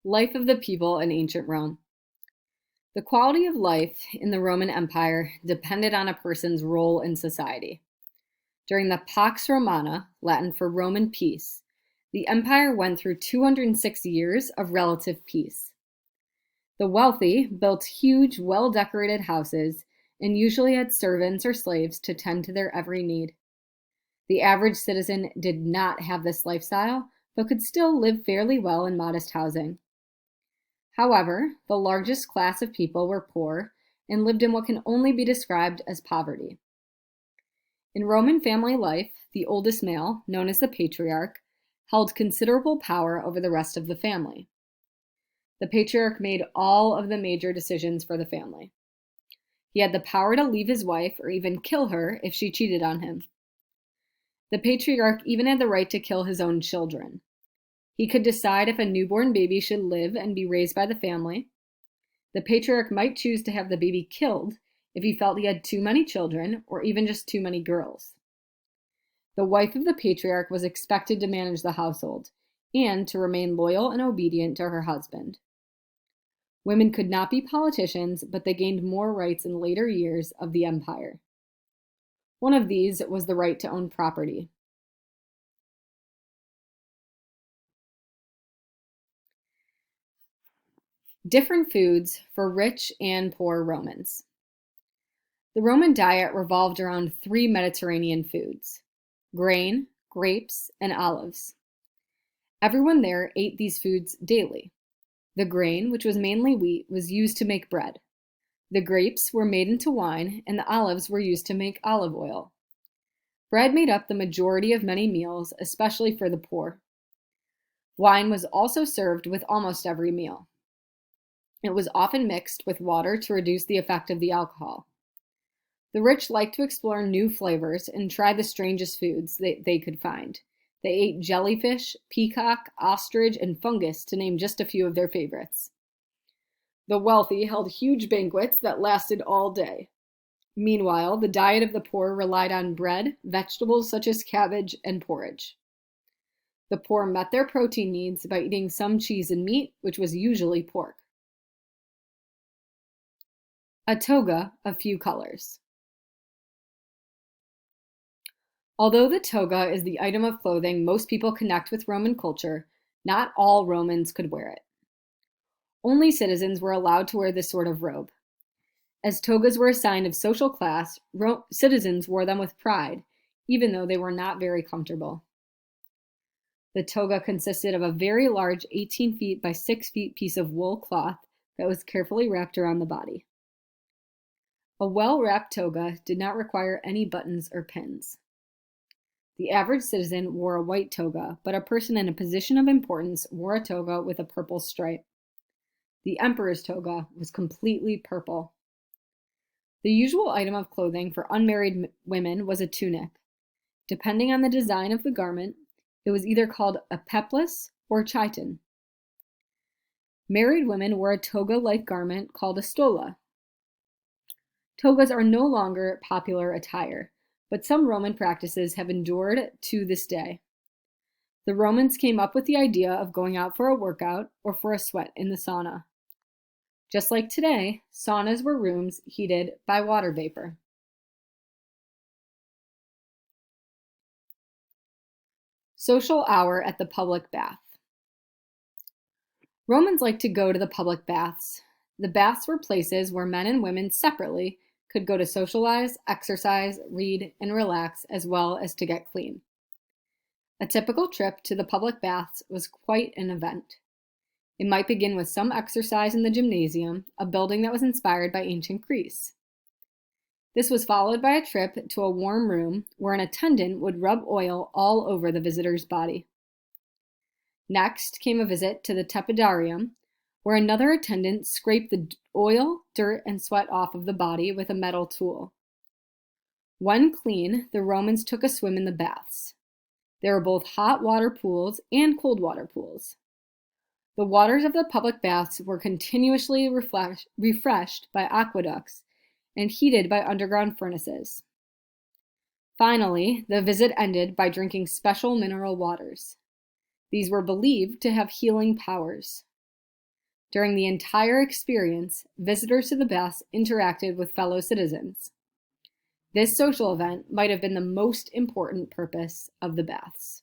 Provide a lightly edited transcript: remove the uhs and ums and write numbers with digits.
Life of the people in ancient Rome. The quality of life in the Roman Empire depended on a person's role in society. During the Pax Romana, Latin for Roman peace, the empire went through 206 years of relative peace. The wealthy built huge, well-decorated houses and usually had servants or slaves to tend to their every need. The average citizen did not have this lifestyle, but could still live fairly well in modest housing. However, the largest class of people were poor and lived in what can only be described as poverty. In Roman family life, the oldest male, known as the patriarch, held considerable power over the rest of the family. The patriarch made all of the major decisions for the family. He had the power to leave his wife or even kill her if she cheated on him. The patriarch even had the right to kill his own children. He could decide if a newborn baby should live and be raised by the family. The patriarch might choose to have the baby killed if he felt he had too many children or even just too many girls. The wife of the patriarch was expected to manage the household and to remain loyal and obedient to her husband. Women could not be politicians, but they gained more rights in later years of the empire. One of these was the right to own property. Different foods for rich and poor Romans. The Roman diet revolved around three Mediterranean foods: grain, grapes, and olives. Everyone there ate these foods daily. The grain, which was mainly wheat, was used to make bread. The grapes were made into wine, and the olives were used to make olive oil. Bread made up the majority of many meals, especially for the poor. Wine was also served with almost every meal. It was often mixed with water to reduce the effect of the alcohol. The rich liked to explore new flavors and try the strangest foods they could find. They ate jellyfish, peacock, ostrich, and fungus, to name just a few of their favorites. The wealthy held huge banquets that lasted all day. Meanwhile, the diet of the poor relied on bread, vegetables such as cabbage, and porridge. The poor met their protein needs by eating some cheese and meat, which was usually pork. A toga of few colors. Although the toga is the item of clothing most people connect with Roman culture, not all Romans could wear it. Only citizens were allowed to wear this sort of robe. As togas were a sign of social class, citizens wore them with pride, even though they were not very comfortable. The toga consisted of a very large 18 feet by 6 feet piece of wool cloth that was carefully wrapped around the body. A well-wrapped toga did not require any buttons or pins. The average citizen wore a white toga, but a person in a position of importance wore a toga with a purple stripe. The emperor's toga was completely purple. The usual item of clothing for unmarried women was a tunic. Depending on the design of the garment, it was either called a peplus or chiton. Married women wore a toga-like garment called a stola. Togas are no longer popular attire, but some Roman practices have endured to this day. The Romans came up with the idea of going out for a workout or for a sweat in the sauna. Just like today, saunas were rooms heated by water vapor. Social hour at the public bath. Romans liked to go to the public baths. The baths were places where men and women separately could go to socialize, exercise, read, and relax, as well as to get clean. A typical trip to the public baths was quite an event. It might begin with some exercise in the gymnasium, a building that was inspired by ancient Greece. This was followed by a trip to a warm room where an attendant would rub oil all over the visitor's body. Next came a visit to the tepidarium, where another attendant scraped the oil, dirt, and sweat off of the body with a metal tool. When clean, the Romans took a swim in the baths. There were both hot water pools and cold water pools. The waters of the public baths were continuously refreshed by aqueducts and heated by underground furnaces. Finally, the visit ended by drinking special mineral waters. These were believed to have healing powers. During the entire experience, visitors to the baths interacted with fellow citizens. This social event might have been the most important purpose of the baths.